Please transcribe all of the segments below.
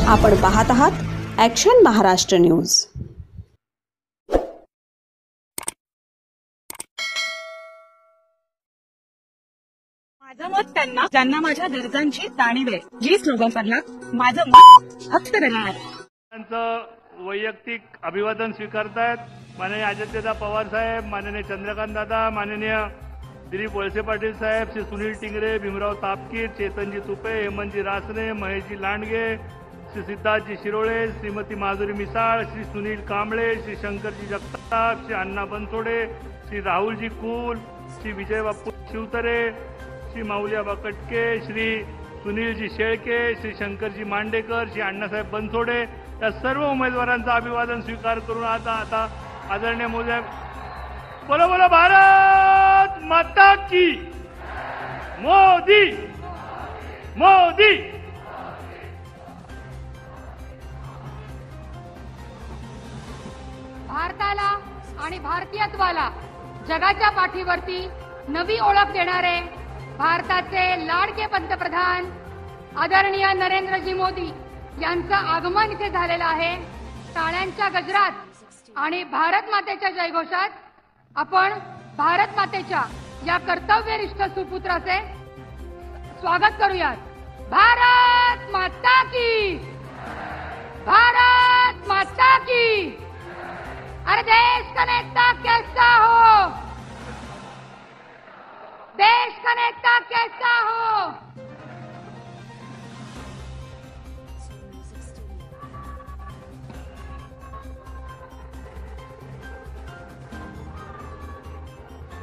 आपण पाहत आहात ॲक्शन महाराष्ट्र न्यूज। माझं मत ज्यांना माझ्या गरजांची जाणीव आहे, जी स्लोगनला माझं मत फक्त देणार त्यांचं वैयक्तिक अभिवादन स्वीकारतायत माननीय अजितदादा पवार साहेब, माननीय चंद्रकांत दादा, माननीय दिलीप वळसे पाटील साहेब, श्री सुनील टिंगरे, भीमराव तापकीर, चेतनजी तुपे, हेमंतजी रासने, महेशजी लांडगे, श्री सिद्धार्थजी शिरोळे, श्रीमती माधुरी मिसाळ, श्री सुनील कांबळे, श्री शंकरजी जगताप, श्री अण्णा बनसोडे, श्री राहुलजी कुल, श्री विजय बापू शिवतरे, श्री माऊलीआबा कटके, श्री सुनीलजी शेळके, श्री शंकरजी मांडेकर, श्री अण्णासाहेब बनसोडे या सर्व उमेदवारांचा अभिवादन स्वीकार करून आता आदरणीय मोदी बोलो बोलो भारत माता की, मोदी मोदी। भारताला आणि भारतीयत्वाला जगाच्या पाठीवरती नवी ओळख देणारे भारताचे लाडके पंतप्रधान आदरणीय नरेंद्रजी मोदी यांचं आगमन इथे झालेलं आहे। टाळ्यांच्या गजरात आणि भारत मातेच्या जयघोषात आपण भारत मातेच्या या कर्तव्यनिष्ठ सुपुत्राचे स्वागत करूयात। भारत माता की, भारत माता की। अरे देश का नेता कैसा हो, देश का नेता कैसा हो।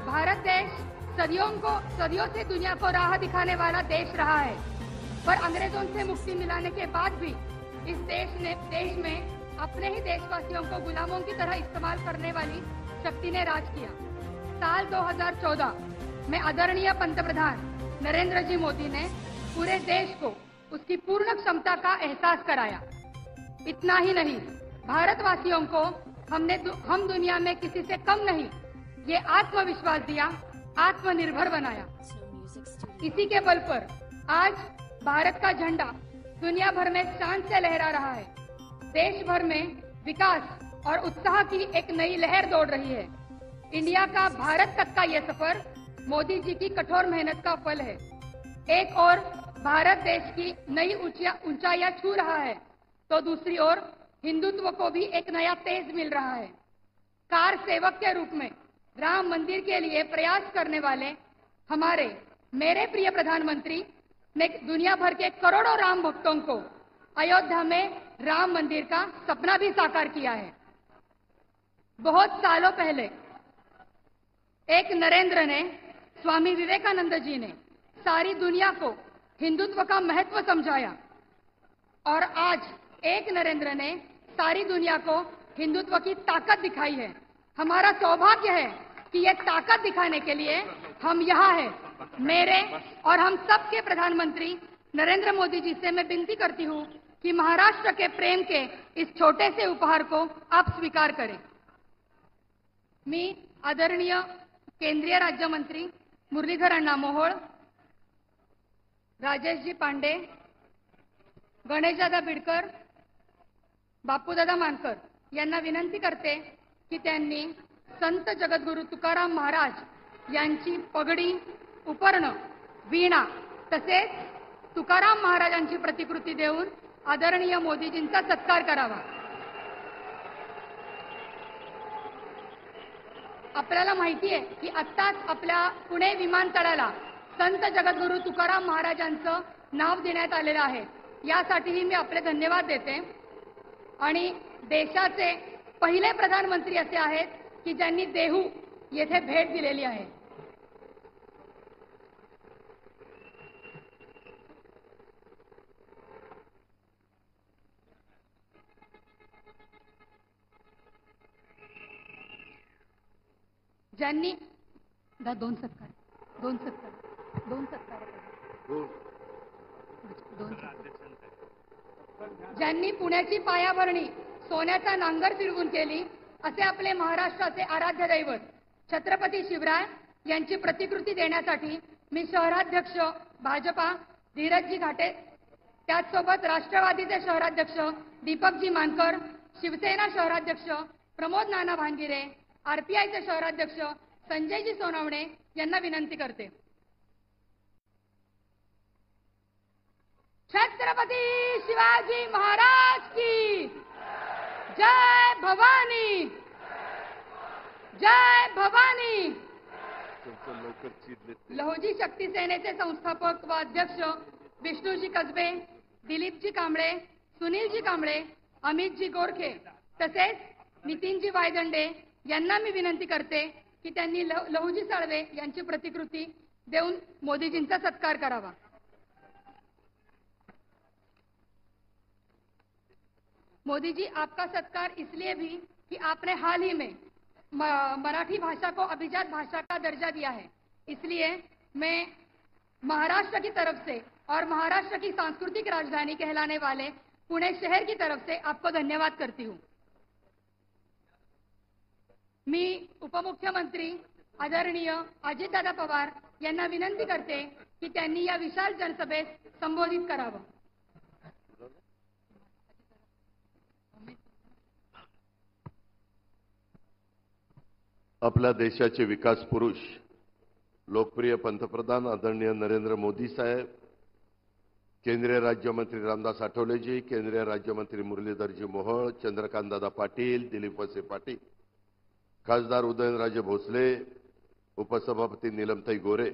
भारत देश सदियों से दुनिया को राह दिखाने वाला देश रहा है, पर अंग्रेजों से मुक्ति मिलाने के बाद भी इस देश में अपने ही देशवासियों को गुलामों की तरह इस्तेमाल करने वाली शक्ति ने राज किया। साल 2014 में आदरणीय पंतप्रधान नरेंद्र जी मोदी ने पूरे देश को उसकी पूर्ण क्षमता का एहसास कराया। इतना ही नहीं, भारतवासियों को हम दुनिया में किसी से कम नहीं, ये आत्मविश्वास दिया, आत्मनिर्भर बनाया। इसी के बल पर आज भारत का झंडा दुनिया भर में शान से लहरा रहा है। देश भर में विकास और उत्साह की एक नई लहर दौड़ रही है। इंडिया का भारत तक का यह सफर मोदी जी की कठोर मेहनत का फल है। एक ओर भारत देश की नई ऊंचाइयां छू रहा है, तो दूसरी ओर हिंदुत्व को भी एक नया तेज मिल रहा है। कार सेवक के रूप में राम मंदिर के लिए प्रयास करने वाले मेरे प्रिय प्रधानमंत्री ने दुनिया भर के करोड़ों राम भक्तों को अयोध्या में राम मंदिर का सपना भी साकार किया है। बहुत सालों पहले एक नरेंद्र ने, स्वामी विवेकानंद जी ने सारी दुनिया को हिंदुत्व का महत्व समझाया, और आज एक नरेंद्र ने सारी दुनिया को हिंदुत्व की ताकत दिखाई है। हमारा सौभाग्य है कि ये ताकत दिखाने के लिए हम यहाँ हैं। मेरे और हम सब के प्रधानमंत्री नरेंद्र मोदी जी से मैं विनती करती हूँ कि महाराष्ट्र के प्रेम के इस छोटे से उपहार को आप स्वीकार करें। मी आदरणीय केंद्रीय राज्यमंत्री मुरलीधर अण्णा मोहोळ, राजेशजी पांडे, गणेशदादा बिडकर, बापूदादा मानकर यांना विनंती करते की त्यांनी संत जगद्गुरु तुकाराम महाराज यांची पगडी, उपरणं, वीणा तसेच तुकाराम महाराजांची प्रतिकृती देऊन आदरणीय मोदीजींचा सत्कार करावा। आपल्याला माहिती आहे की आत्ताच आपल्या पुणे विमानतळाला संत जगद्गुरु तुकाराम महाराजांचं नाव देण्यात आलेलं आहे। यासाठीही मी आपले धन्यवाद देते। आणि देशाचे पहिले प्रधानमंत्री असे आहेत की ज्यांनी देहू येथे भेट दिलेली आहे। ज्यांनी दोन सत्कार ज्यांनी पुण्याची पायाभरणी सोन्याचा नांगर फिरवून केली, असे आपले महाराष्ट्राचे आराध्य दैवत छत्रपती शिवराय यांची प्रतिकृती देण्यासाठी मी शहराध्यक्ष भाजपा धीरजजी घाटे त्याचसोबत राष्ट्रवादीचे शहराध्यक्ष दीपकजी मानकर, शिवसेना शहराध्यक्ष प्रमोद नाना भांगिरे, आरपीआयचे शहराध्यक्ष संजयजी सोनवणे यांना विनंती करते. छत्रपती शिवाजी महाराज की जय भवानी, जय भवानी. लहुजी शक्ती सेनेचे संस्थापक व अध्यक्ष विष्णूजी कसबे, दिलीपजी कांबळे, सुनीलजी कांबळे, अमितजी गोरखे तसेच नितीनजी वायदंडे यांना मी विनंती करते की त्यांनी लहुजी साळवे यांची प्रतिकृती देऊन मोदीजींचा सत्कार करावा. मोदी जी, आपका सत्कार इसलिए भी कि आपने हाल ही में मराठी भाषा को अभिजात भाषा का दर्जा दिया है, इसलिए मैं महाराष्ट्र की तरफ से और महाराष्ट्र की सांस्कृतिक राजधानी कहलाने वाले पुणे शहर की तरफ से आपको धन्यवाद करती हूँ. मी उपमुख्यमंत्री आदरणीय अजितदादा पवार यांना विनंती करते की त्यांनी या विशाल जनसभेस संबोधित करावं. आपल्या देशाचे विकास पुरुष, लोकप्रिय पंतप्रधान आदरणीय नरेंद्र मोदी साहेब, केंद्रीय राज्यमंत्री रामदास आठवलेजी, केंद्रीय राज्यमंत्री मुरलीधरजी मोहोळ, चंद्रकांतदादा पाटील, दिलीप वळसे पाटील, खासदार उदयनराजे भोसले, उपसभापती नीलमताई गोरे,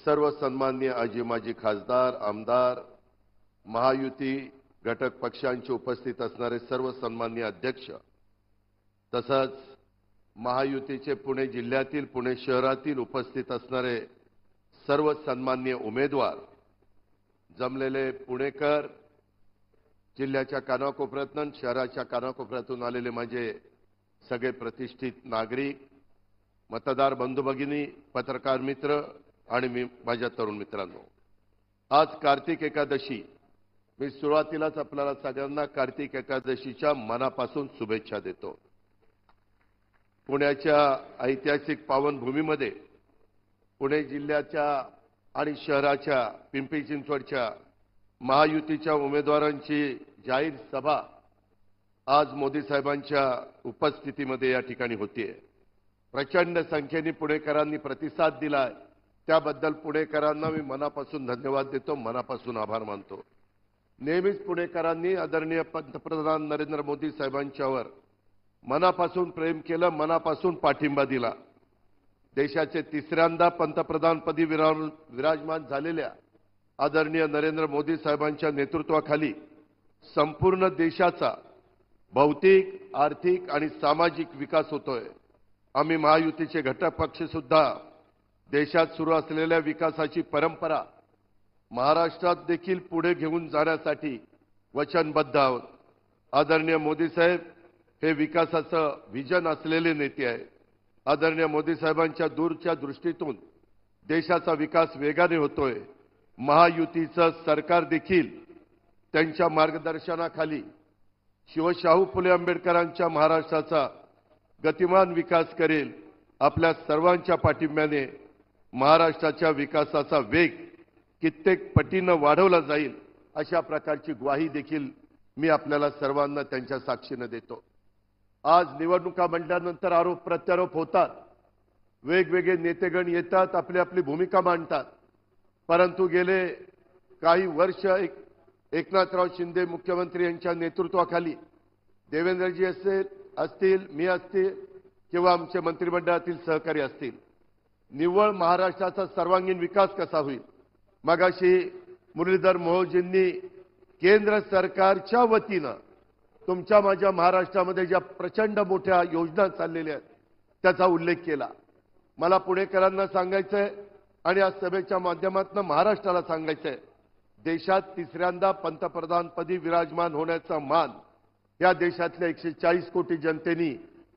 सर्व सन्माननीय आजी माजी खासदार, आमदार, महायुती घटक पक्षांचे उपस्थित असणारे सर्व सन्माननीय अध्यक्ष, तसंच महायुतीचे पुणे जिल्ह्यातील, पुणे शहरातील उपस्थित असणारे सर्व सन्माननीय उमेदवार, जमलेले पुणेकर, जिल्ह्याच्या कानाकोपऱ्यातून, शहराच्या कानाकोपऱ्यातून आलेले माझे सगळे प्रतिष्ठित नागरिक, मतदार बंधू भगिनी, पत्रकार मित्र आणि माझ्या तरुण मित्रांनो, आज कार्तिक एकादशी. मी सुरुवातीलाच आपल्याला सगळ्यांना कार्तिक एकादशीच्या मनापासून शुभेच्छा देतो. पुण्याच्या ऐतिहासिक पावनभूमीमध्ये पुणे जिल्ह्याच्या आणि शहराच्या पिंपरी चिंचवडच्या महायुतीच्या उमेदवारांची जाहीर सभा आज मोदी साहेबांच्या उपस्थितीमध्ये या ठिकाणी होतीये. प्रचंड संख्येने पुणेकरांनी प्रतिसाद दिलाय, त्याबद्दल पुणेकरांना मी मनापासून धन्यवाद देतो, मनापासून आभार मानतो. नेहमीच पुणेकरांनी आदरणीय पंतप्रधान नरेंद्र मोदी साहेबांच्यावर मनापासून प्रेम केलं, मनापासून पाठिंबा दिला. देशाचे तिसऱ्यांदा पंतप्रधानपदी विराजमान झालेल्या आदरणीय नरेंद्र मोदी साहेबांच्या नेतृत्वाखाली संपूर्ण देशाचा भौतिक, आर्थिक आणि सामाजिक विकास होतोय. आम्ही महायुतीचे घटक पक्ष सुद्धा देशात सुरू असलेल्या विकासाची परंपरा महाराष्ट्रात देखील पुढे घेऊन जाण्यासाठी वचनबद्ध आहोत. आदरणीय मोदी साहेब हे विकासाचं व्हिजन असलेले नेते आहेत. आदरणीय मोदी साहेबांच्या दूरच्या दृष्टीतून देशाचा विकास वेगाने होतोय. महायुतीचं सरकार देखील त्यांच्या मार्गदर्शनाखाली शिवशाहू फुले आंबेडकरांच्या महाराष्ट्राचा गतिमान विकास करेल. आपल्या सर्वांच्या पाठिंब्याने महाराष्ट्राच्या विकासाचा वेग कित्येक पटीनं वाढवला जाईल, अशा प्रकारची ग्वाही देखील मी आपल्याला सर्वांना त्यांच्या साक्षीने देतो. आज निवडणुका म्हटल्यानंतर आरोप प्रत्यारोप होतात, वेगवेगळे नेतेगण येतात, आपली आपली भूमिका मांडतात. परंतु गेले काही वर्ष एकनाथराव शिंदे मुख्यमंत्री यांच्या नेतृत्वाखाली देवेंद्रजी असतील, मी असतील किंवा आमचे मंत्रिमंडळातील सहकारी असतील, निव्वळ महाराष्ट्राचा सर्वांगीण विकास कसा होईल. मगाशी मुरलीधर मोहोळजींनी केंद्र सरकारच्या वतीनं तुमच्या माझ्या महाराष्ट्रामध्ये ज्या प्रचंड मोठ्या योजना चाललेल्या आहेत त्याचा उल्लेख केला. मला पुणेकरांना सांगायचंय आणि या सभेच्या माध्यमातून महाराष्ट्राला सांगायचंय, देशात तिसऱ्यांदा पंतप्रधानपदी विराजमान होण्याचा मान या देशातल्या 140 कोटी जनतेने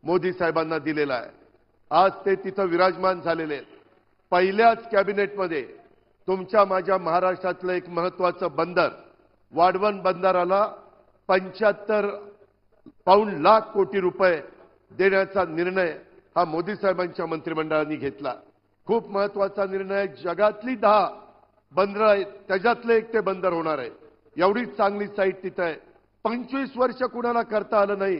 मोदी साहेबांना दिलेला आहे. आज ते तिथं विराजमान झालेले आहेत. पहिल्याच कॅबिनेटमध्ये तुमच्या माझ्या महाराष्ट्रातलं एक महत्त्वाचं बंदर वाढवण बंदराला 75 पाऊण लाख कोटी रुपये देण्याचा निर्णय हा मोदी साहेबांच्या मंत्रिमंडळाने घेतला. खूप महत्त्वाचा निर्णय. जगातली 10 बंदरं आहेत त्याच्यातलं एक ते बंदर होणार आहे. एवढी चांगली साईट तिथं आहे. 25 वर्ष कुणाला करता आलं नाही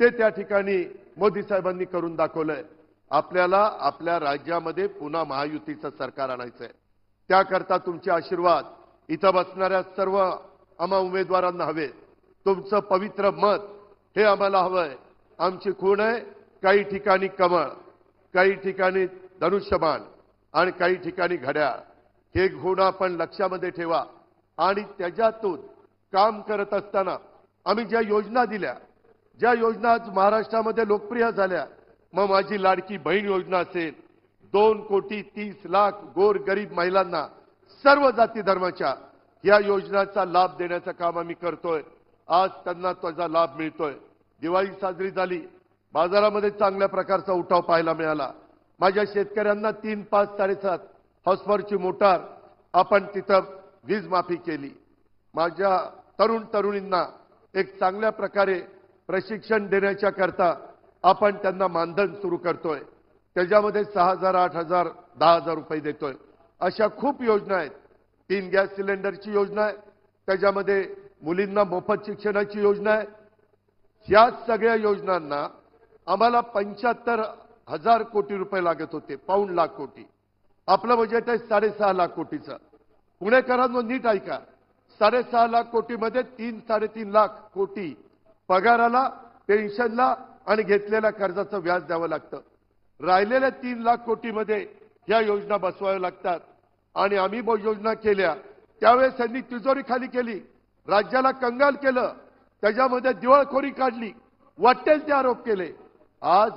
ते त्या ठिकाणी मोदी साहेबांनी करून दाखवलंय. आपल्याला आपल्या राज्यामध्ये पुन्हा महायुतीचं सरकार आणायचंय. त्याकरता तुमचे आशीर्वाद इथं बसणाऱ्या सर्व आम्हा उमेदवारांना हवे. तुमचं पवित्र मत हे आम्हाला हवंय. आमची खूण आहे काही ठिकाणी कमळ, काही ठिकाणी धनुष्यबाण आणि काही ठिकाणी घड्याळ. हे गुण आपण लक्षामध्ये ठेवा आणि त्याच्यातून काम करत असताना आम्ही ज्या योजना दिल्या, ज्या योजना आज महाराष्ट्रामध्ये लोकप्रिय झाल्या, मग माझी लाडकी बहीण योजना असेल, 2,30,00,000 गोरगरीब महिलांना सर्व जाती धर्माच्या या योजनांचा लाभ देण्याचं काम आम्ही करतोय. आज त्यांना त्याचा लाभ मिळतोय. दिवाळी साजरी झाली, बाजारामध्ये चांगल्या प्रकारचा उठाव पाहायला मिळाला. माझ्या शेतकऱ्यांना 3, 5, 7.5 हॉर्सपॉवरची मोटार आपण तिथं वीज माफी केली. माझ्या तरुणींना एक चांगल्या प्रकारे प्रशिक्षण देण्याच्या करता आपण त्यांना मानधन सुरू करतोय. त्याच्यामध्ये 6,000, 8,000, 10,000 रुपये देतोय. अशा खूप योजना आहेत. 3 गॅस सिलेंडरची योजना आहे, त्याच्यामध्ये मुलींना मोफत शिक्षणाची योजना आहे. या सगळ्या योजनांना आम्हाला 75,000 कोटी रुपये लागत होते, पाऊण लाख कोटी. आपलं बजेट आहे 6.5 लाख कोटीचं. पुणेकरांनो नीट ऐका, 6.5 लाख कोटीमध्ये 3-3.5 लाख कोटी पगाराला, पेन्शनला आणि घेतलेल्या कर्जाचं व्याज द्यावं लागतं. राहिलेल्या 3 लाख कोटीमध्ये ह्या योजना बसवाव्या लागतात. आणि आम्ही योजना केल्या त्यावेळेस त्यांनी तिजोरी खाली केली, राज्याला कंगाल केलं, त्याच्यामध्ये दिवाळखोरी काढली, वाटेल ते आरोप केले. आज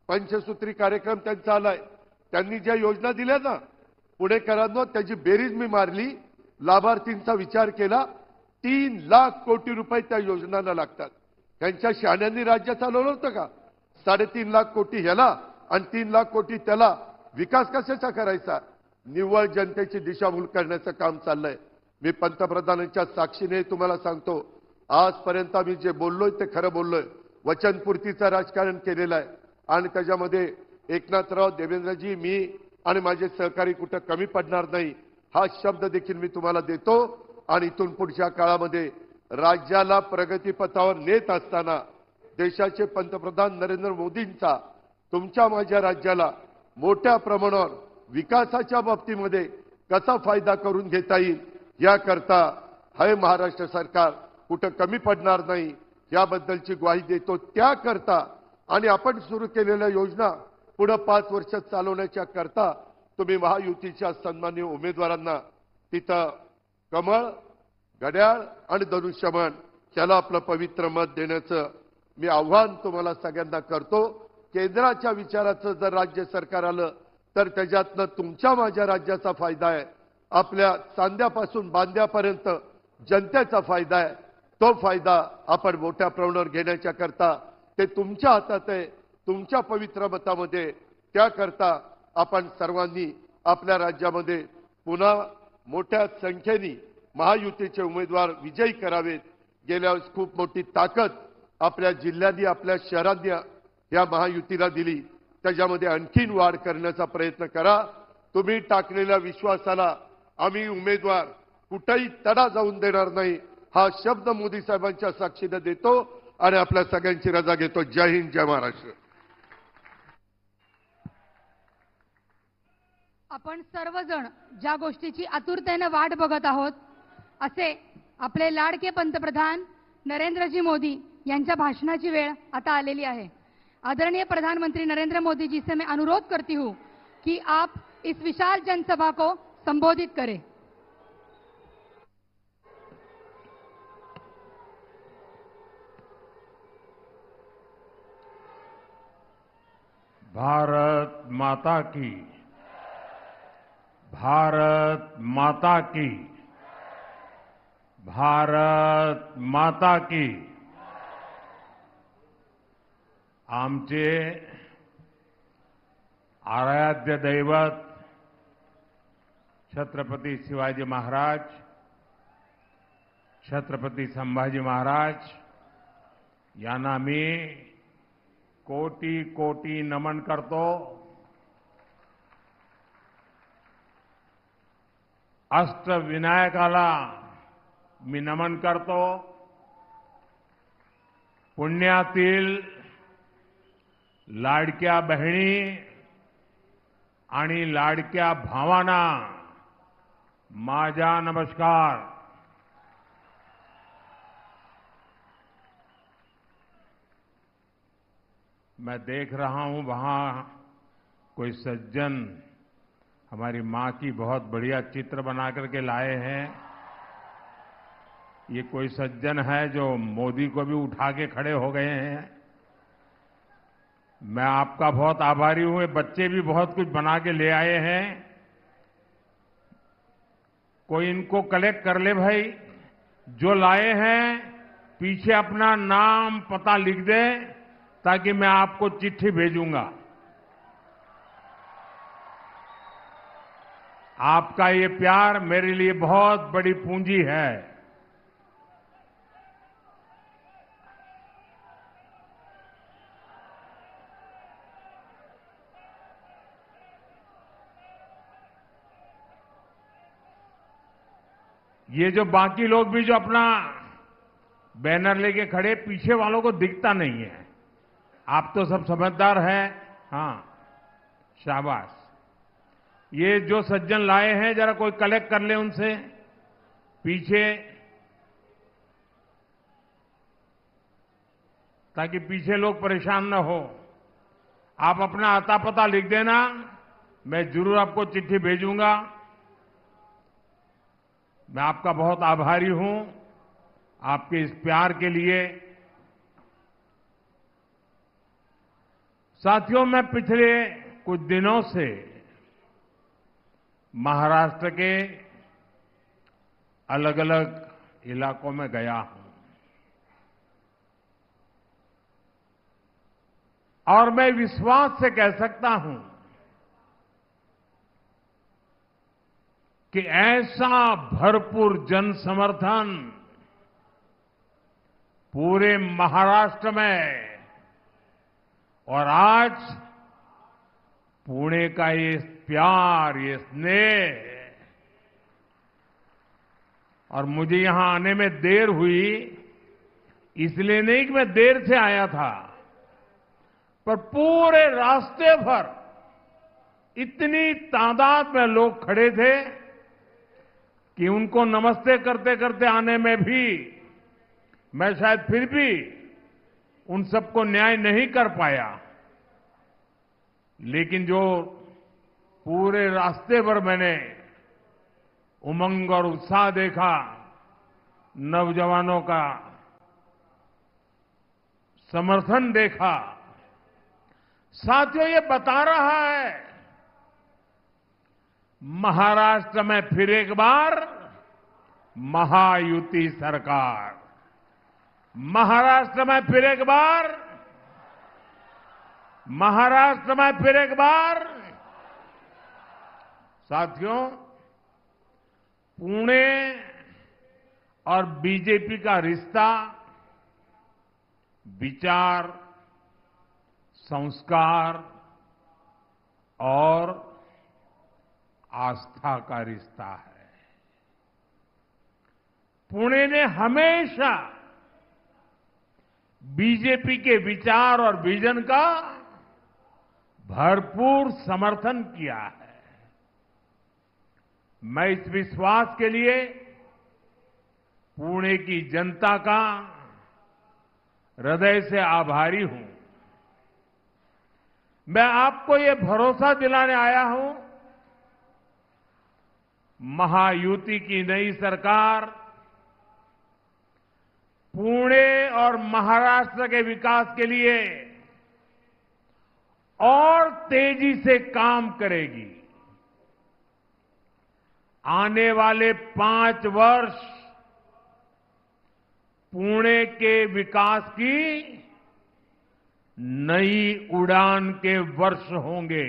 पंचसूत्री कार्यक्रम त्यांचा आलाय. त्यांनी ज्या योजना दिल्या ना पुणेकरांनो, त्याची बेरीज मी मारली, लाभार्थींचा विचार केला, 3 लाख कोटी रुपये त्या योजनांना लागतात. त्यांच्या शहाण्यांनी राज्य चालवलं होतं का? 3.5 लाख कोटी ह्याला आणि 3 लाख कोटी त्याला. विकास कशाचा करायचा? निव्वळ जनतेची दिशाभूल करण्याचं काम चाललंय. मी पंतप्रधानांच्या साक्षीने तुम्हाला सांगतो, आजपर्यंत मी जे बोललोय ते खरं बोललोय. वचनपूर्तीचं राजकारण केलेलं आहे आणि त्याच्यामध्ये एकनाथराव, देवेंद्रजी, मी आणि माझे सहकारी कुठं कमी पडणार नाही हा शब्द देखील मी तुम्हाला देतो. आणि इथून पुढच्या काळामध्ये राज्याला प्रगतीपथावर नेत असताना देशाचे पंतप्रधान नरेंद्र मोदींचा तुमच्या माझ्या राज्याला मोठ्या प्रमाणावर विकासाच्या बाबतीमध्ये कसा फायदा करून घेता येईल याकरता हे महाराष्ट्र सरकार कुठं कमी पडणार नाही याबद्दलची ग्वाही देतो. त्याकरता आणि आपण सुरू केलेल्या योजना पुढे 5 वर्ष चालवण्याच्या करता तुम्ही महायुतीच्या सन्माननीय उमेदवारांना तिथं कमळ, घड्याळ आणि धनुष्यबाण त्याला आपलं पवित्र मत देण्याचं मी आव्हान तुम्हाला सगळ्यांना करतो. केंद्राच्या विचाराचं जर राज्य सरकार आलं तर त्याच्यातनं तुमच्या माझ्या राज्याचा फायदा आहे. आपल्या सांध्यापासून बांध्यापर्यंत जनतेचा फायदा आहे. तो फायदा आपण मोठ्या प्रमाणावर घेण्याच्या करता ते तुमच्या हातात आहे, तुमच्या पवित्र मतामध्ये. त्याकरता आपण सर्वांनी आपल्या राज्यामध्ये पुन्हा मोठ्या संख्येने महायुतीचे उमेदवार विजयी करावेत. गेल्या वेळेस खूप मोठी ताकद आपल्या जिल्ह्यांनी, आपल्या शहरांनी या महायुतीला दिली. त्याच्यामध्ये आणखीन वाढ करण्याचा प्रयत्न करा. तुम्ही टाकलेल्या विश्वासाला आम्ही उमेदवार कुठेही तडा जाऊन देणार नाही हा शब्द मोदी साहेबांच्या साक्षीने देतो आणि आपल्या सगळ्यांची रजा घेतो. जय हिंद, जय महाराष्ट्र. आपण सर्वजण ज्या गोष्टीची आतुरतेने वाट बघत आहोत असे आपले लाडके पंतप्रधान नरेंद्रजी मोदी यांच्या भाषणाची वेळ आता आलेली आहे. आदरणीय प्रधानमंत्री नरेंद्र मोदी जी से मैं अनुरोध करती हूं कि आप इस विशाल जनसभा को संबोधित करें. भारत माता की, भारत माता की, भारत माता की. आमचे आराध्य दैवत छत्रपती शिवाजी महाराज, छत्रपती संभाजी महाराज यांना मी कोटी कोटी नमन करतो. अष्टविनायकाला मी नमन करतो. पुण्यातील लाडक्या बहिणी आणि लाडक्या भावांना माझा नमस्कार. मैं देख रहा हूं वहां कोई सज्जन हमारी मां की बहुत बढ़िया चित्र बना करके लाए हैं. ये कोई सज्जन है जो मोदी को भी उठा के खड़े हो गए हैं. मैं आपका बहुत आभारी हूं. ये बच्चे भी बहुत कुछ बना के ले आए हैं. कोई इनको कलेक्ट कर ले भाई. जो लाए हैं पीछे अपना नाम पता लिख दे ताकि मैं आपको चिट्ठी भेजूंगा. आपका ये प्यार मेरे लिए बहुत बड़ी पूंजी है. ये जो बाकी लोग भी जो अपना बैनर लेके खड़े, पीछे वालों को दिखता नहीं है. आप तो सब समझदार हैं. हाँ, शाबाश. ये जो सज्जन लाए हैं जरा कोई कलेक्ट कर ले उनसे पीछे, ताकि पीछे लोग परेशान न हो. आप अपना आता पता लिख देना, मैं जरूर आपको चिट्ठी भेजूंगा. मैं आपका बहुत आभारी हूं आपके इस प्यार के लिए. साथियों, मैं पिछले कुछ दिनों से महाराष्ट्र के अलग अलग इलाकों में गया हूं और मैं विश्वास से कह सकता हूं कि ऐसा भरपूर जन समर्थन पूरे महाराष्ट्र में और आज पुणे का ये प्यार, ये स्नेह, और मुझे यहां आने में देर हुई इसलिए नहीं कि मैं देर से आया था, पर पूरे रास्ते भर इतनी तादाद में लोग खड़े थे कि उनको नमस्ते करते करते आने में भी मैं शायद फिर भी उन सबको न्याय नहीं कर पाया. लेकिन जो पूरे रास्ते पर मैंने उमंग और उत्साह देखा, नौजवानों का समर्थन देखा, साथियों, ये बता रहा है महाराष्ट्र में फिर एक बार महायुति सरकार. महाराष्ट्र में फिर एक बार, महाराष्ट्र में फिर एक बार. साथियों, पुणे और बीजेपी का रिश्ता विचार, संस्कार और आस्था का रिश्ता है. पुणे ने हमेशा बीजेपी के विचार और विजन का भरपूर समर्थन किया है. मैं इस विश्वास के लिए पुणे की जनता का हृदय से आभारी हूं. मैं आपको ये भरोसा दिलाने आया हूं, महायुति की नई सरकार पुणे और महाराष्ट्र के विकास के लिए और तेजी से काम करेगी. आने वाले 5 वर्ष पुणे के विकास की नई उड़ान के वर्ष होंगे.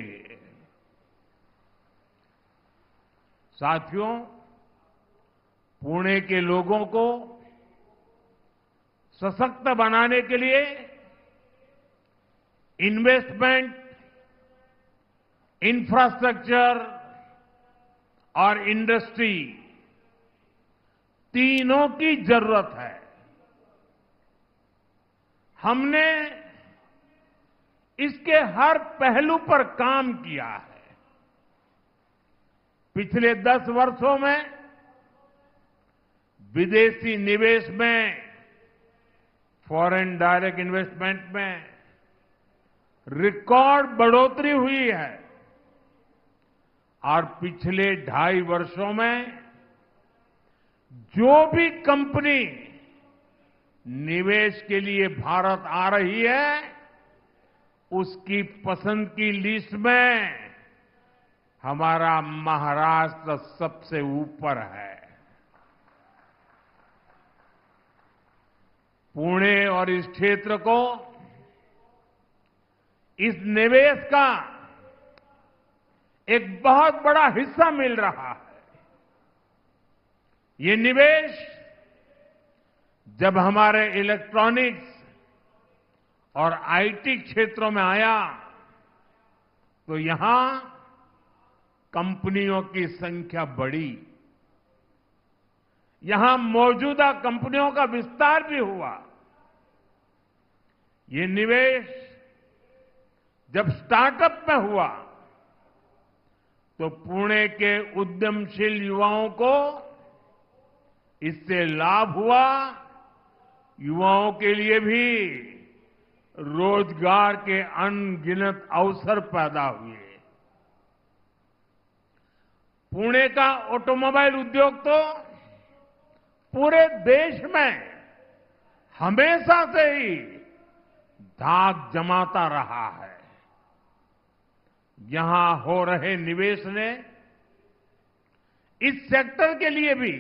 साथियों, पुणे के लोगों को सशक्त बनाने के लिए इन्वेस्टमेंट, इंफ्रास्ट्रक्चर और इंडस्ट्री तीनों की जरूरत है। हमने इसके हर पहलू पर काम किया है। पिछले 10 वर्षों में विदेशी निवेश में, फॉरेन डायरेक्ट इन्वेस्टमेंट में रिकॉर्ड बढ़ोतरी हुई है और पिछले 2.5 वर्षों में जो भी कंपनी निवेश के लिए भारत आ रही है, उसकी पसंद की लिस्ट में हमारा महाराष्ट्र सबसे ऊपर है। पुणे और इस क्षेत्र को इस निवेश का एक बहुत बड़ा हिस्सा मिल रहा है। ये निवेश जब हमारे इलेक्ट्रॉनिक्स और आईटी क्षेत्रों में आया तो यहां कंपनियों की संख्या बढ़ी। यहां मौजूदा कंपनियों का विस्तार भी हुआ। ये निवेश जब स्टार्टअप में हुआ तो पुणे के उद्यमशील युवाओं को इससे लाभ हुआ। युवाओं के लिए भी रोजगार के अनगिनत अवसर पैदा हुए। पुणे का ऑटोमोबाइल उद्योग तो पूरे देश में हमेशा से ही धाक जमाता रहा है। यहां हो रहे निवेश ने इस सेक्टर के लिए भी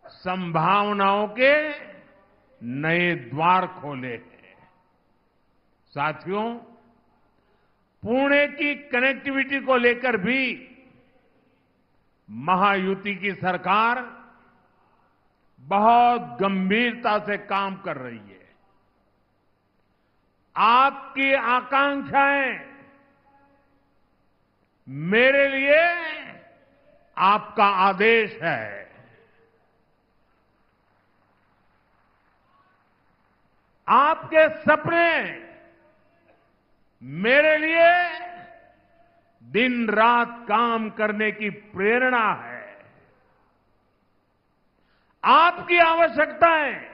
संभावनाओं के नए द्वार खोले हैं। साथियों, पुणे की कनेक्टिविटी को लेकर भी महायुति की सरकार बहुत गंभीरता से काम कर रही है। आपकी आकांक्षाएं मेरे लिए आपका आदेश है। आपके सपने मेरे लिए दिन रात काम करने की प्रेरणा है। आपकी आवश्यकताएं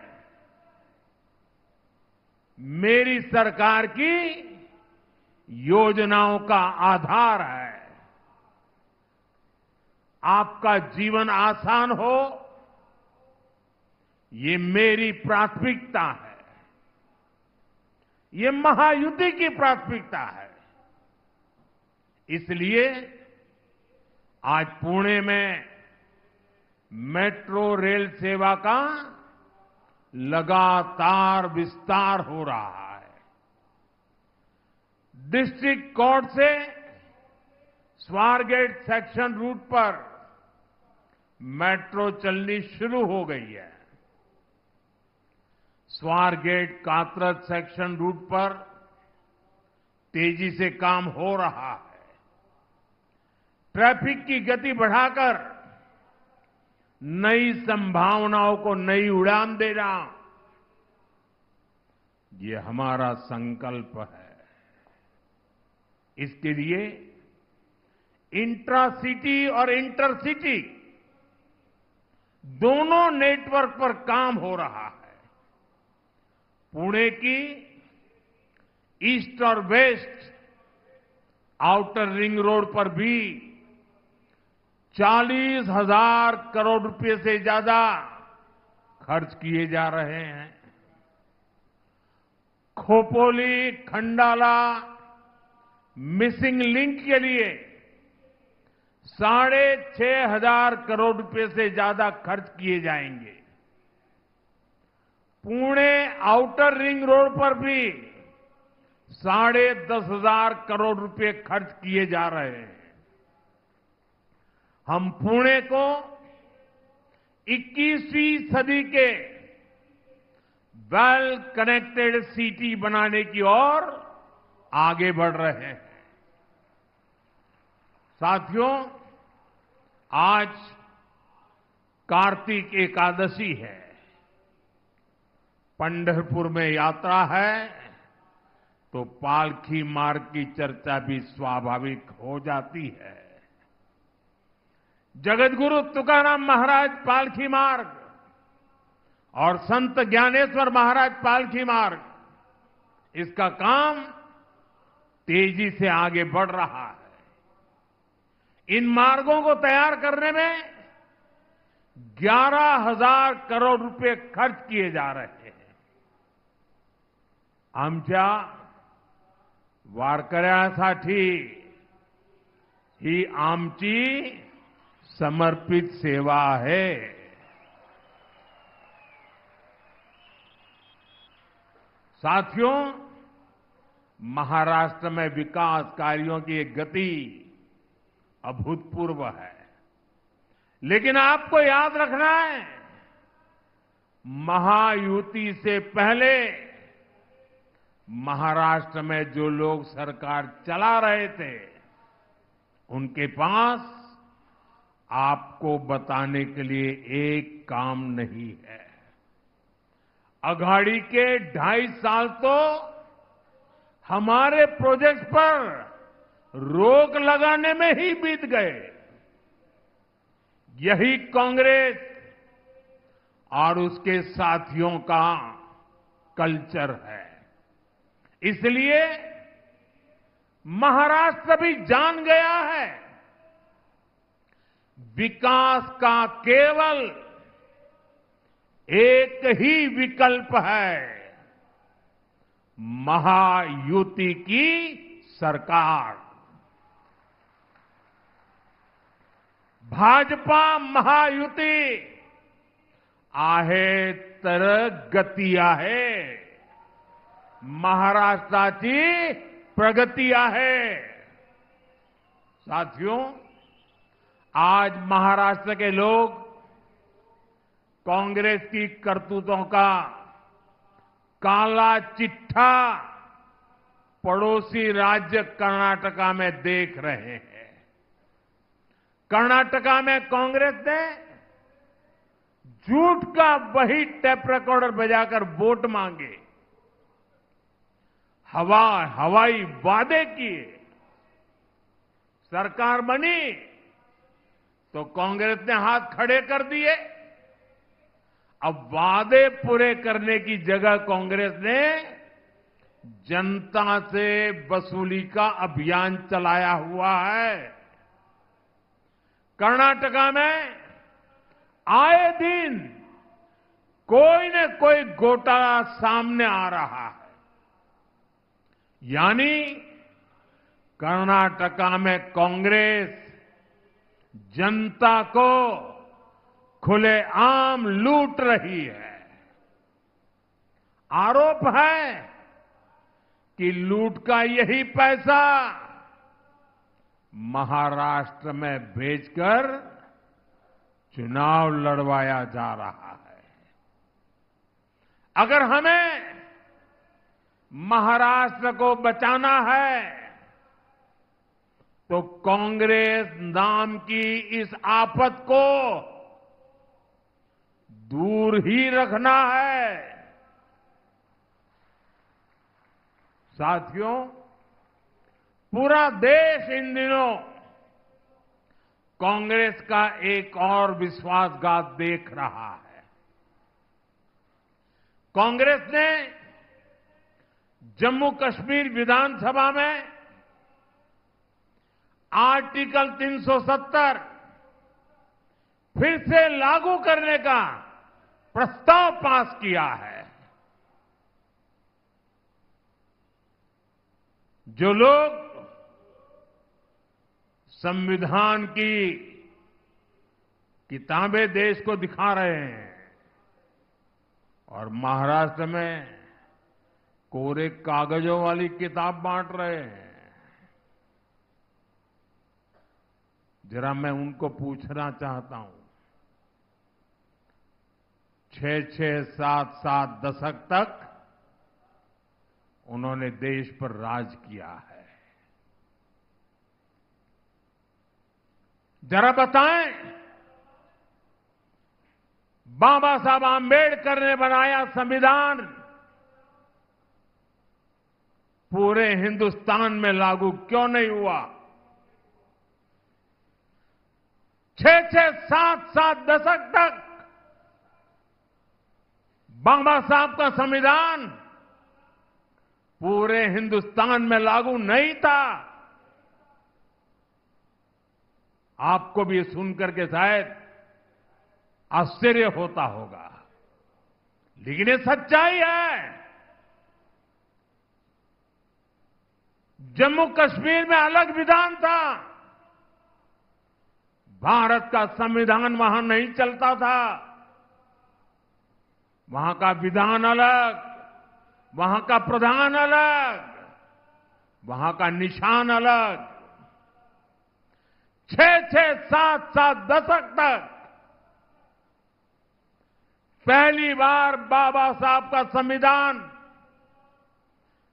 मेरी सरकार की योजनाओं का आधार है। आपका जीवन आसान हो, ये मेरी प्राथमिकता है। ये महायुति की प्राथमिकता है। इसलिए आज पुणे में मेट्रो रेल सेवा का लगातार विस्तार हो रहा है। डिस्ट्रिक्ट कोर्ट से स्वारगेट सेक्शन रूट पर मेट्रो चलनी शुरू हो गई है। स्वारगेट कात्रज सेक्शन रूट पर तेजी से काम हो रहा है। ट्रैफिक की गति बढ़ाकर नई संभावनाओं को नई उड़ान देना, ये हमारा संकल्प है। इसके लिए इंट्रासिटी और इंटरसिटी दोनों नेटवर्क पर काम हो रहा है। पुणे की ईस्ट और वेस्ट आउटर रिंग रोड पर भी 40,000 करोड़ रुपए से ज्यादा खर्च किए जा रहे हैं। खोपोली खंडाला मिसिंग लिंक के लिए 6,500 करोड़ रुपए से ज्यादा खर्च किए जाएंगे। पुणे आउटर रिंग रोड पर भी 10,500 करोड़ रुपए खर्च किए जा रहे हैं। हम पुणे को 21वीं सदी के वेल कनेक्टेड सिटी बनाने की ओर आगे बढ़ रहे हैं। साथियों, आज कार्तिक एकादशी है, पंढरपुर में यात्रा है, तो पालखी मार्ग की चर्चा भी स्वाभाविक हो जाती है। जगतगुरु तुकाराम महाराज पालखी मार्ग और संत ज्ञानेश्वर महाराज पालखी मार्ग, इसका काम तेजी से आगे बढ़ रहा है। इन मार्गों को तैयार करने में 11,000 करोड़ रुपए खर्च किए जा रहे हैं। आमच्या वारकऱ्यासाठी ही आमची समर्पित सेवा है। साथियों, महाराष्ट्र में विकास कार्यों की एक गति अभूतपूर्व है, लेकिन आपको याद रखना है, महायुति से पहले महाराष्ट्र में जो लोग सरकार चला रहे थे, उनके पास आपको बताने के लिए एक काम नहीं है। अघाड़ी के 2.5 साल तो हमारे प्रोजेक्ट पर रोक लगाने में ही बीत गए। यही कांग्रेस और उसके साथियों का कल्चर है। इसलिए महाराष्ट्र भी जान गया है, विकास का केवल एक ही विकल्प है, महायुति की सरकार। भाजपा महायुती आहे तर गती आहे, महाराष्ट्राची प्रगती आहे। साथियों, आज महाराष्ट्र के लोग कांग्रेस की करतूतों का काला चिट्ठा पड़ोसी राज्य कर्नाटका में देख रहे हैं। कर्नाटका में कांग्रेस ने झूठ का वही टेप रिकॉर्डर बजाकर वोट मांगे, हवाई वादे किए। सरकार बनी तो कांग्रेस ने हाथ खड़े कर दिए। अब वादे पूरे करने की जगह कांग्रेस ने जनता से वसूली का अभियान चलाया हुआ है। कर्नाटका में आए दिन कोई न कोई घोटाला सामने आ रहा है। यानी कर्नाटका में कांग्रेस जनता को खुलेआम लूट रही है। आरोप है कि लूट का यही पैसा महाराष्ट्र में भेजकर चुनाव लड़वाया जा रहा है। अगर हमें महाराष्ट्र को बचाना है तो कांग्रेस नाम की इस आफत को दूर ही रखना है। साथियों, पूरा देश इन दिनों कांग्रेस का एक और विश्वासघात देख रहा है। कांग्रेस ने जम्मू कश्मीर विधानसभा में आर्टिकल 370 फिर से लागू करने का प्रस्ताव पास किया है। जो लोग संविधान की किताबें देश को दिखा रहे हैं और महाराष्ट्र में कोरे कागजों वाली किताब बांट रहे हैं, जरा मैं उनको पूछना चाहता हूं, 6-6, 7-7 दशक तक उन्होंने देश पर राज किया है। जरा बताएं बाबा साहब आम्बेडकर ने बनाया संविधान पूरे हिंदुस्तान में लागू क्यों नहीं हुआ? 6-6, 7-7 दशक तक बाबा साहब का संविधान पूरे हिंदुस्तान में लागू नहीं था। आपको भी सुनकर के शायद आश्चर्य होता होगा, लेकिन ये सच्चाई है। जम्मू कश्मीर में अलग विधान था, भारत का संविधान वहां नहीं चलता था। वहां का विधान अलग, वहां का प्रधान अलग, वहां का निशान अलग। 6-6, 7-7 दशक तक पहली बार बाबा साहब का संविधान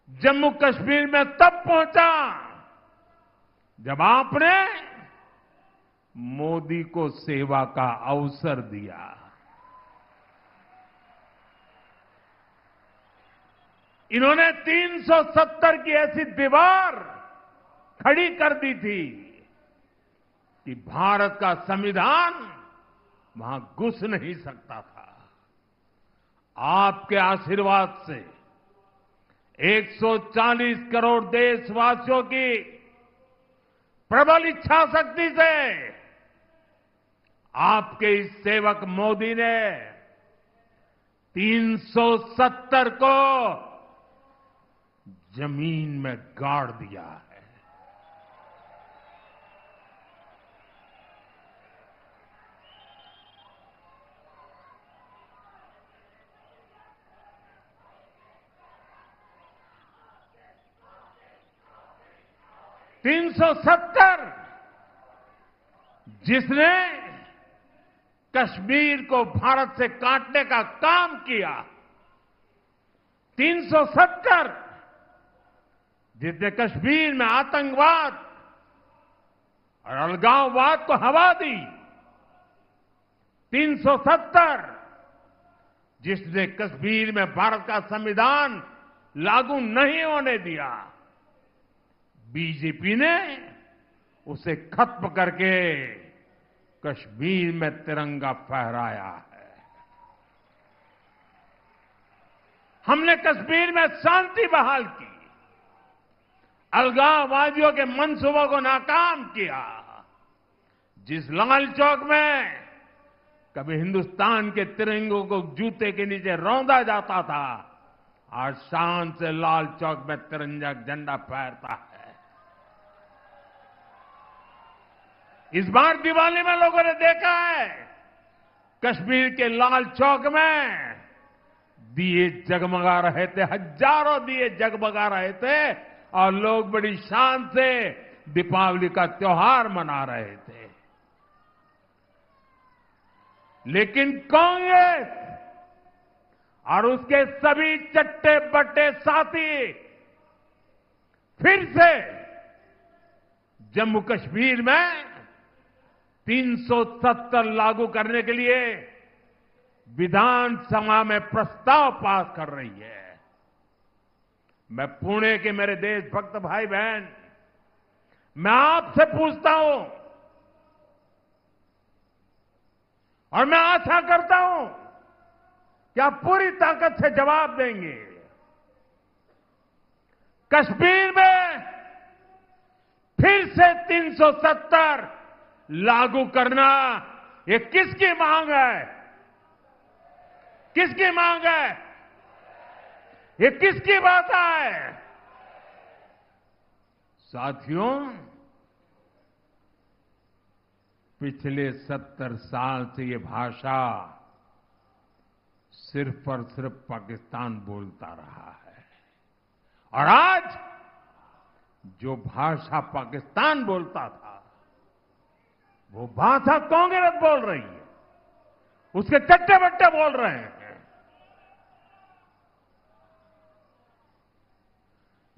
जम्मू कश्मीर में तब पहुंचा जब आपने मोदी को सेवा का अवसर दिया। इन्होंने 370 की ऐसी दीवार खड़ी कर दी थी कि भारत का संविधान वहां घुस नहीं सकता था। आपके आशीर्वाद से 140 करोड़ देशवासियों की प्रबल इच्छा शक्ति से आपके इस सेवक मोदी ने 370 को जमीन में गाड़ दिया है। $370 जिसने कश्मीर को भारत से काटने का काम किया, 370 जिसने कश्मीर में आतंकवाद और अलगाववाद को हवा दी, 370 जिसने कश्मीर में भारत का संविधान लागू नहीं होने दिया, बीजेपी ने उसे खत्म करके कश्मीर में तिरंगा फहराया है। हमने कश्मीर में शांति बहाल की, अलगाववादियों के मंसूबों को नाकाम किया। जिस लाल चौक में कभी हिंदुस्तान के तिरंगों को जूते के नीचे रौंदा जाता था, आज शान से लाल चौक में तिरंगा झंडा फहरता है। इस बार दिवाली में लोगों ने देखा है कश्मीर के लाल चौक में दिए जगमगा रहे थे, हजारों दिए जगमगा रहे थे और लोग बड़ी शान से दीपावली का त्योहार मना रहे थे। लेकिन कांग्रेस और उसके सभी चट्टे बट्टे साथी फिर से जम्मू कश्मीर में 370 लागू करने के लिए विधानसभा में प्रस्ताव पास कर रही है। मैं पुणे के मेरे देशभक्त भाई बहन, मैं आपसे पूछता हूं और मैं आशा करता हूं कि आप पूरी ताकत से जवाब देंगे। कश्मीर में फिर से 370 लागू करना, ये किसकी मांग है? किसकी मांग है? ये किसकी बात है? साथियों, पिछले 70 साल से ये भाषा सिर्फ और सिर्फ पाकिस्तान बोलता रहा है और आज जो भाषा पाकिस्तान बोलता था वो भाषा कांग्रेस बोल रही है, उसके चट्टे बट्टे बोल रहे हैं।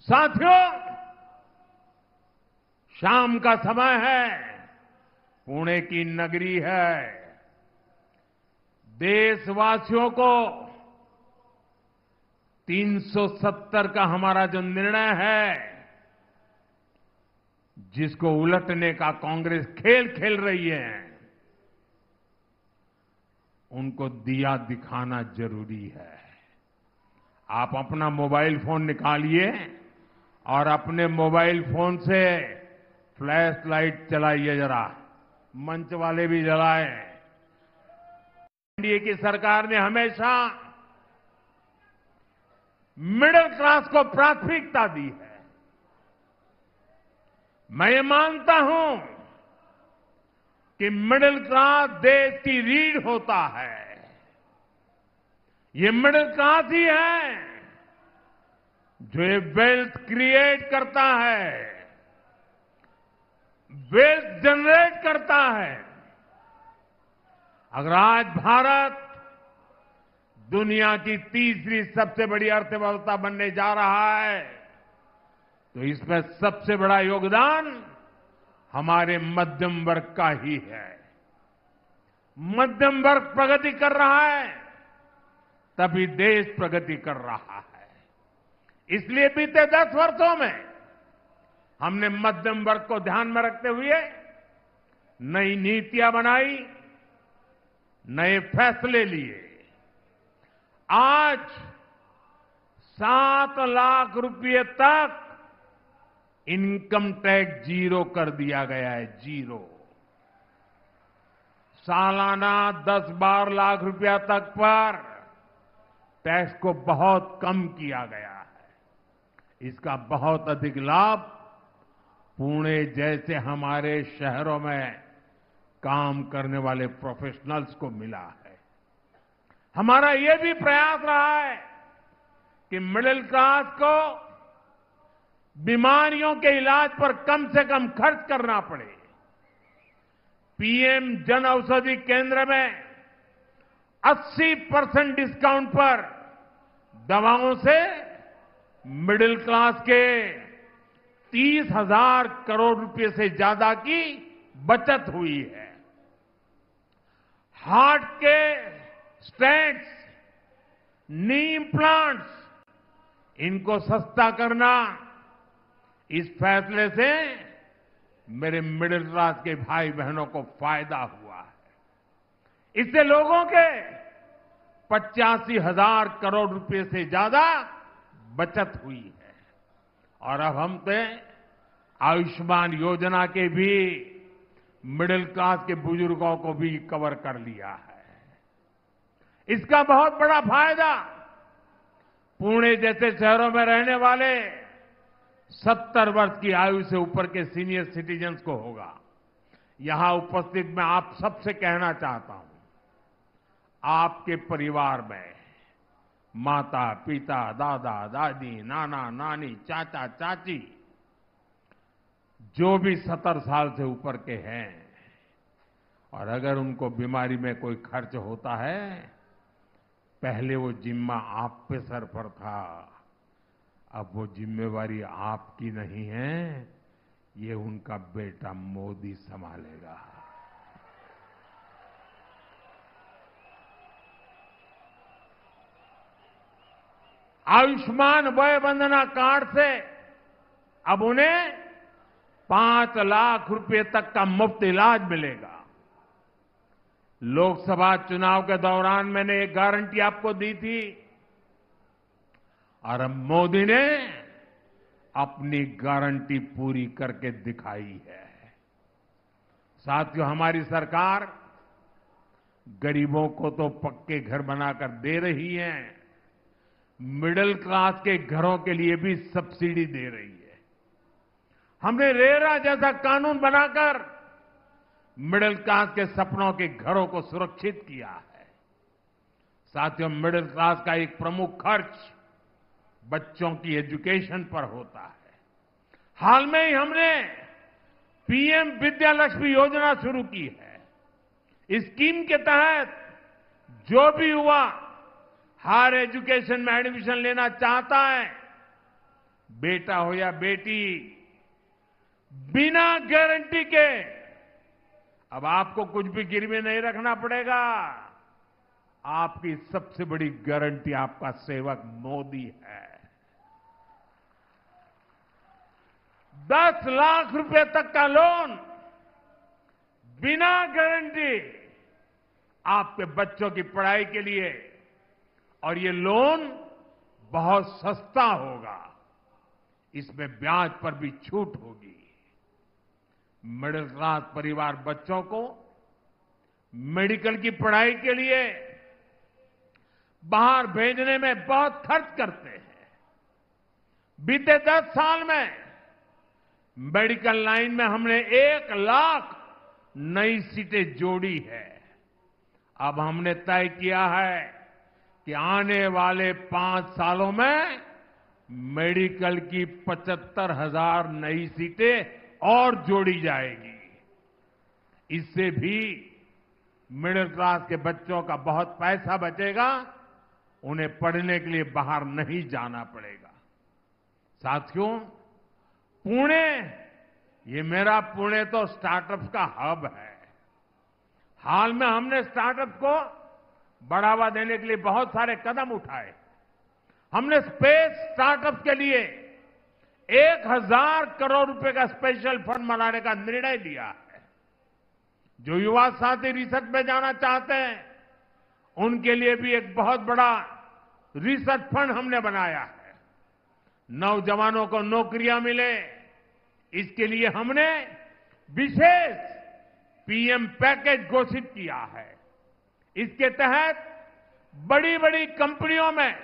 साथियों, शाम का समय है, पुणे की नगरी है, देशवासियों को 370 का हमारा जो निर्णय है, जिसको उलटने का कांग्रेस खेल खेल रही है, उनको दिया दिखाना जरूरी है। आप अपना मोबाइल फोन निकालिए और अपने मोबाइल फोन से फ्लैश लाइट चलाइए जरा, मंच वाले भी जलाएं। एनडीए की सरकार ने हमेशा मिडिल क्लास को प्राथमिकता दी है। मैं ये मानता हूं कि मिडिल क्लास देश की रीढ़ होता है। ये मिडिल क्लास ही है जो ये वेल्थ क्रिएट करता है, वेल्थ जनरेट करता है। अगर आज भारत दुनिया की तीसरी सबसे बड़ी अर्थव्यवस्था बनने जा रहा है, तो इसमें सबसे बड़ा योगदान हमारे मध्यम वर्ग का ही है। मध्यम वर्ग प्रगति कर रहा है, तभी देश प्रगति कर रहा है। इसलिए बीते 10 वर्षों में हमने मध्यम वर्ग को ध्यान में रखते हुए नई नीतियां बनाई, नए फैसले लिए। आज 7 लाख रुपए तक इनकम टैक्स जीरो कर दिया गया है, जीरो। सालाना 10-12 लाख रुपया तक पर टैक्स को बहुत कम किया गया है। इसका बहुत अधिक लाभ पुणे जैसे हमारे शहरों में काम करने वाले प्रोफेशनल्स को मिला है। हमारा ये भी प्रयास रहा है कि मिडिल क्लास को बीमारियों के इलाज पर कम से कम खर्च करना पड़े। पीएम जन औषधि केंद्र में 80% डिस्काउंट पर दवाओं से मिडिल क्लास के 30,000 करोड़ रुपए से ज्यादा की बचत हुई है। हार्ट के स्टेंट्स, नी इम्प्लांट्स, इनको सस्ता करना, इस फैसले से मेरे मिडिल क्लास के भाई बहनों को फायदा हुआ है। इससे लोगों के 85,000 करोड़ रुपए से ज्यादा बचत हुई है। और अब हमने आयुष्मान योजना के भी मिडिल क्लास के बुजुर्गों को भी कवर कर लिया है। इसका बहुत बड़ा फायदा पुणे जैसे शहरों में रहने वाले 70 वर्ष की आयु से ऊपर के सीनियर सिटीजन्स को होगा। यहां उपस्थित मैं आप सबसे कहना चाहता हूं, आपके परिवार में माता, पिता, दादा, दादी, नाना, नानी, चाचा, चाची जो भी 70 साल से ऊपर के हैं, और अगर उनको बीमारी में कोई खर्च होता है, पहले वो जिम्मा आप पे सर पर था, अब वो जिम्मेवारी आपकी नहीं है, ये उनका बेटा मोदी संभालेगा। आयुष्मान वय वंदना कार्ड से अब उन्हें 5 लाख रुपए तक का मुफ्त इलाज मिलेगा। लोकसभा चुनाव के दौरान मैंने एक गारंटी आपको दी थी, और अब मोदी ने अपनी गारंटी पूरी करके दिखाई है। साथियों, हमारी सरकार गरीबों को तो पक्के घर बनाकर दे रही है, मिडिल क्लास के घरों के लिए भी सब्सिडी दे रही है। हमने रेरा जैसा कानून बनाकर मिडिल क्लास के सपनों के घरों को सुरक्षित किया है। साथियों, मिडिल क्लास का एक प्रमुख खर्च बच्चों की एजुकेशन पर होता है। हाल में ही हमने पीएम विद्या लक्ष्मी योजना शुरू की है। इस स्कीम के तहत जो भी युवा हायर एजुकेशन में एडमिशन लेना चाहता है, बेटा हो या बेटी, बिना गारंटी के, अब आपको कुछ भी गिरवी नहीं रखना पड़ेगा, आपकी सबसे बड़ी गारंटी आपका सेवक मोदी है। 10 लाख रुपए तक का लोन बिना गारंटी आपके बच्चों की पढ़ाई के लिए, और ये लोन बहुत सस्ता होगा, इसमें ब्याज पर भी छूट होगी। मिडिल क्लास परिवार बच्चों को मेडिकल की पढ़ाई के लिए बाहर भेजने में बहुत खर्च करते हैं। बीते 10 साल में मेडिकल लाइन में हमने 1 लाख नई सीटें जोड़ी है। अब हमने तय किया है कि आने वाले 5 सालों में मेडिकल की 75,000 नई सीटें और जोड़ी जाएगी। इससे भी मिडिल क्लास के बच्चों का बहुत पैसा बचेगा, उन्हें पढ़ने के लिए बाहर नहीं जाना पड़ेगा। साथियों, पुणे, ये मेरा पुणे तो स्टार्टअप का हब है। हाल में हमने स्टार्टअप को बढ़ावा देने के लिए बहुत सारे कदम उठाए। हमने स्पेस स्टार्टअप के लिए 1,000 करोड़ रुपए का स्पेशल फंड बनाने का निर्णय लिया है। जो युवा साथी रिसर्च में जाना चाहते हैं, उनके लिए भी एक बहुत बड़ा रिसर्च फंड हमने बनाया है। नौजवानों को नौकरियां मिले, इसके लिए हमने विशेष पीएम पैकेज घोषित किया है। इसके तहत बड़ी बड़ी कंपनियों में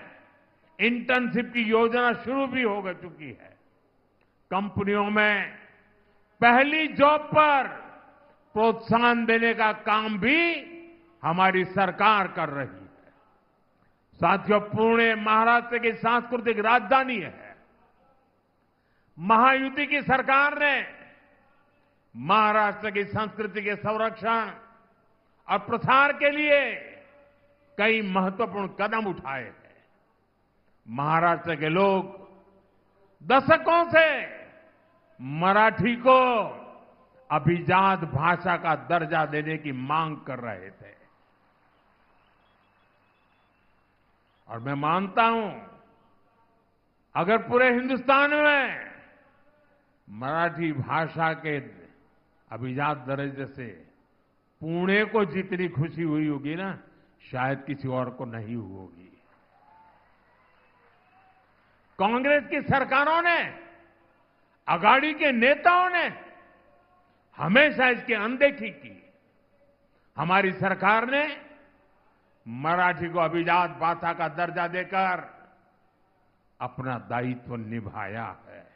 इंटर्नशिप की योजना शुरू भी हो चुकी है। कंपनियों में पहली जॉब पर प्रोत्साहन देने का काम भी हमारी सरकार कर रही है। साथियों, पुणे महाराष्ट्र की सांस्कृतिक राजधानी है। महायुति की सरकार ने महाराष्ट्र की संस्कृति के संरक्षण और प्रसार के लिए कई महत्वपूर्ण कदम उठाए हैं। महाराष्ट्र के लोग दशकों से मराठी को अभिजात भाषा का दर्जा देने की मांग कर रहे थे, और मैं मानता हूं, अगर पूरे हिंदुस्तान में मराठी भाषा के अभिजात दर्जे से पुणे को जितनी खुशी हुई होगी ना, शायद किसी और को नहीं होगी। कांग्रेस की सरकारों ने, अगाड़ी के नेताओं ने हमेशा इसकी अनदेखी की। हमारी सरकार ने मराठी को अभिजात भाषा का दर्जा देकर अपना दायित्व निभाया है।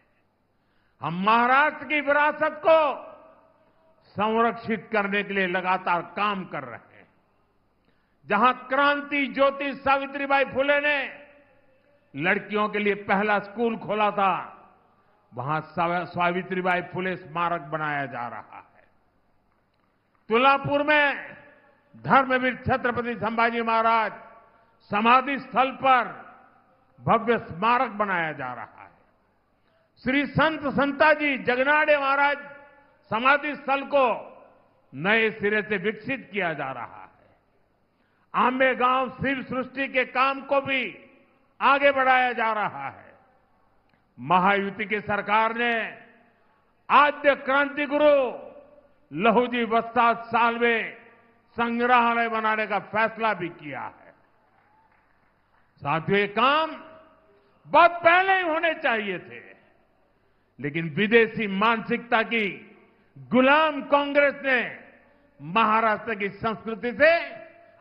हम महाराष्ट्र की विरासत को संरक्षित करने के लिए लगातार काम कर रहे हैं। जहां क्रांति ज्योति सावित्रीबाई फुले ने लड़कियों के लिए पहला स्कूल खोला था, वहां सावित्रीबाई फुले स्मारक बनाया जा रहा है। तुलापुर में धर्मवीर छत्रपति संभाजी महाराज समाधि स्थल पर भव्य स्मारक बनाया जा रहा है। श्री संत संताजी जगनाड़े महाराज समाधि स्थल को नए सिरे से विकसित किया जा रहा है। आंबेगांव शिव सृष्टि के काम को भी आगे बढ़ाया जा रहा है। महायुति की सरकार ने आद्य क्रांति गुरु लहूजी वस्ताद साल्वे संग्रहालय बनाने का फैसला भी किया है। साथियों, ये काम बहुत पहले ही होने चाहिए थे, लेकिन विदेशी मानसिकता की गुलाम कांग्रेस ने महाराष्ट्र की संस्कृति से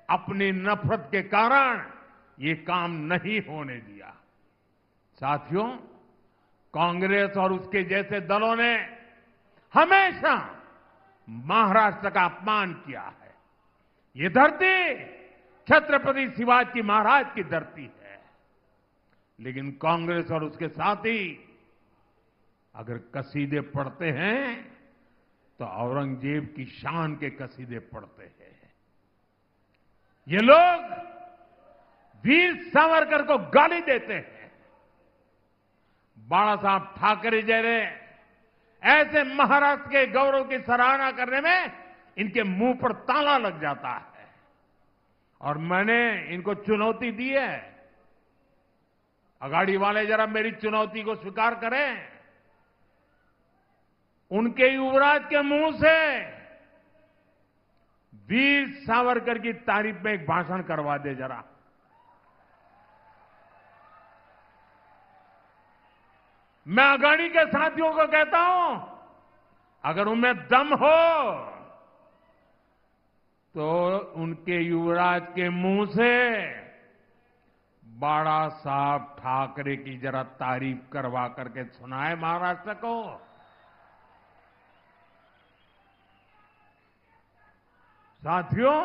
अपनी नफरत के कारण ये काम नहीं होने दिया। साथियों, कांग्रेस और उसके जैसे दलों ने हमेशा महाराष्ट्र का अपमान किया है। ये धरती छत्रपति शिवाजी महाराज की धरती है, लेकिन कांग्रेस और उसके साथी अगर कसीदे पढ़ते हैं तो औरंगजेब की शान के कसीदे पढ़ते हैं। ये लोग वीर सावरकर को गाली देते हैं। बाला साहब ठाकरे जैसे ऐसे महाराष्ट्र के गौरव की सराहना करने में इनके मुंह पर ताला लग जाता है। और मैंने इनको चुनौती दी है। अगाड़ी वाले जरा मेरी चुनौती को स्वीकार करें। उनके युवराज के मुंह से वीर सावरकर की तारीफ में एक भाषण करवा दे जरा। मैं अगाड़ी के साथियों को कहता हूं, अगर उनमें दम हो तो उनके युवराज के मुंह से बाड़ा साहब ठाकरे की जरा तारीफ करवा करके सुनाए महाराष्ट्र को। साथियों,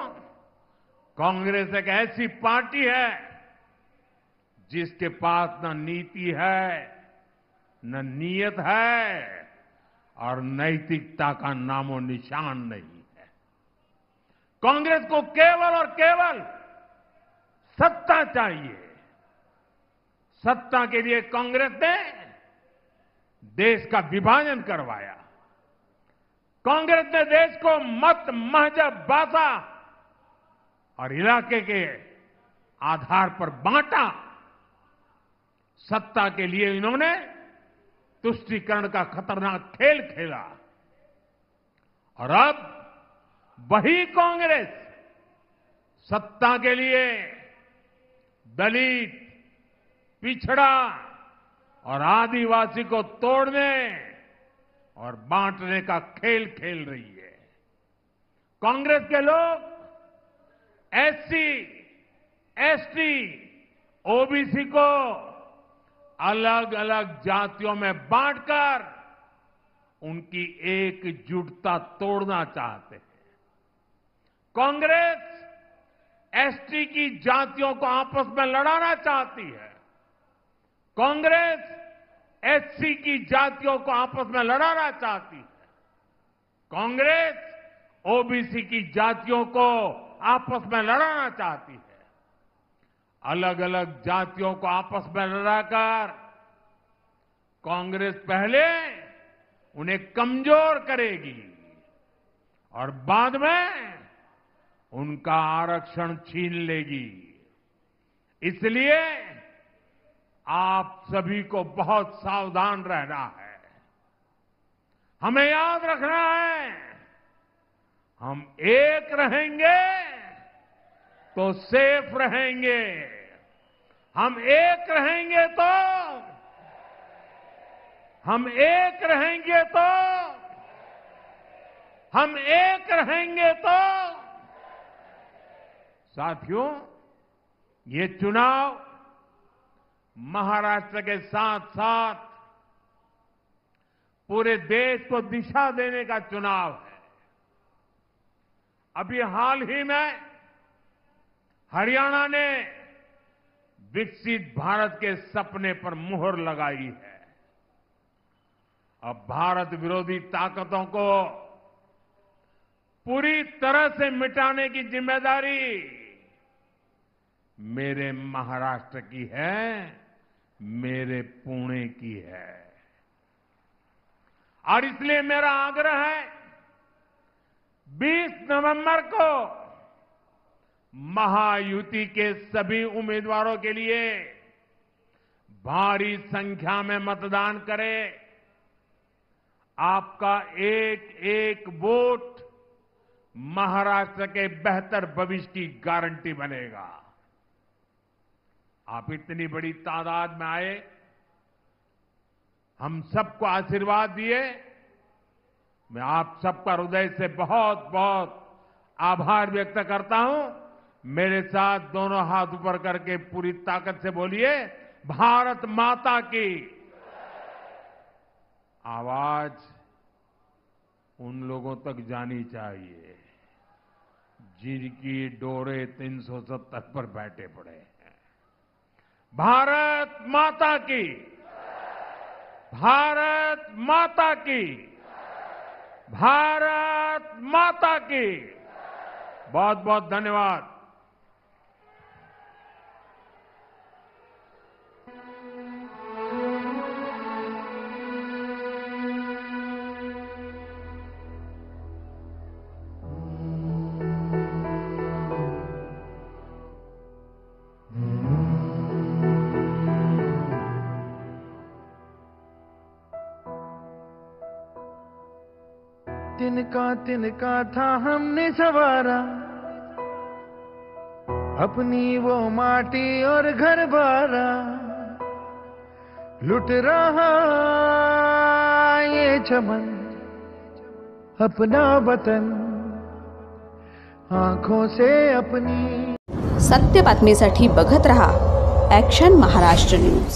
कांग्रेस एक ऐसी पार्टी है जिसके पास न नीति है, न नीयत है और नैतिकता का नामो निशान नहीं है। कांग्रेस को केवल और केवल सत्ता चाहिए। सत्ता के लिए कांग्रेस ने देश का विभाजन करवाया। कांग्रेस ने देश को मत, मजहब, भाषा और इलाके के आधार पर बांटा। सत्ता के लिए इन्होंने तुष्टीकरण का खतरनाक खेल खेला और अब वही कांग्रेस सत्ता के लिए दलित, पिछड़ा और आदिवासी को तोड़ने और बांटने का खेल खेल रही है। कांग्रेस के लोग एससी, एसटी, ओबीसी को अलग अलग जातियों में बांटकर उनकी एकजुटता तोड़ना चाहते हैं। कांग्रेस एसटी की जातियों को आपस में लड़ाना चाहती है। कांग्रेस एससी की जातियों को आपस में लड़ाना चाहती है। कांग्रेस ओबीसी की जातियों को आपस में लड़ाना चाहती है। अलग अलग जातियों को आपस में लड़ाकर कांग्रेस पहले उन्हें कमजोर करेगी और बाद में उनका आरक्षण छीन लेगी। इसलिए आप सभी को बहुत सावधान रहना है। हमें याद रखना है, हम एक रहेंगे तो सेफ रहेंगे। हम एक रहेंगे तो हम एक रहेंगे तो हम एक रहेंगे तो साथियों, ये चुनाव महाराष्ट्र के साथ साथ पूरे देश को दिशा देने का चुनाव है। अभी हाल ही में हरियाणा ने विकसित भारत के सपने पर मुहर लगाई है। अब भारत विरोधी ताकतों को पूरी तरह से मिटाने की जिम्मेदारी मेरे महाराष्ट्र की है, मेरे पुणे की है। और इसलिए मेरा आग्रह है, 20 नवंबर को महायुति के सभी उम्मीदवारों के लिए भारी संख्या में मतदान करें। आपका एक एक वोट महाराष्ट्र के बेहतर भविष्य की गारंटी बनेगा। आप इतनी बड़ी तादाद में आए, हम सबको आशीर्वाद दिए। मैं आप सबका हृदय से बहुत बहुत आभार व्यक्त करता हूं। मेरे साथ दोनों हाथ ऊपर करके पूरी ताकत से बोलिए, भारत माता की। आवाज उन लोगों तक जानी चाहिए जिनकी डोरे 370 पर बैठे पड़े हैं। भारत माता की, भारत माता की, भारत माता की। बहुत बहुत धन्यवाद। तिनका था हमने सवारा, अपनी वो माटी और घर बारा, लुट रहा ये चमन अपना वतन आंखों से अपनी। सत्य बातमीसाठी बघत रहा ॲक्शन महाराष्ट्र न्यूज।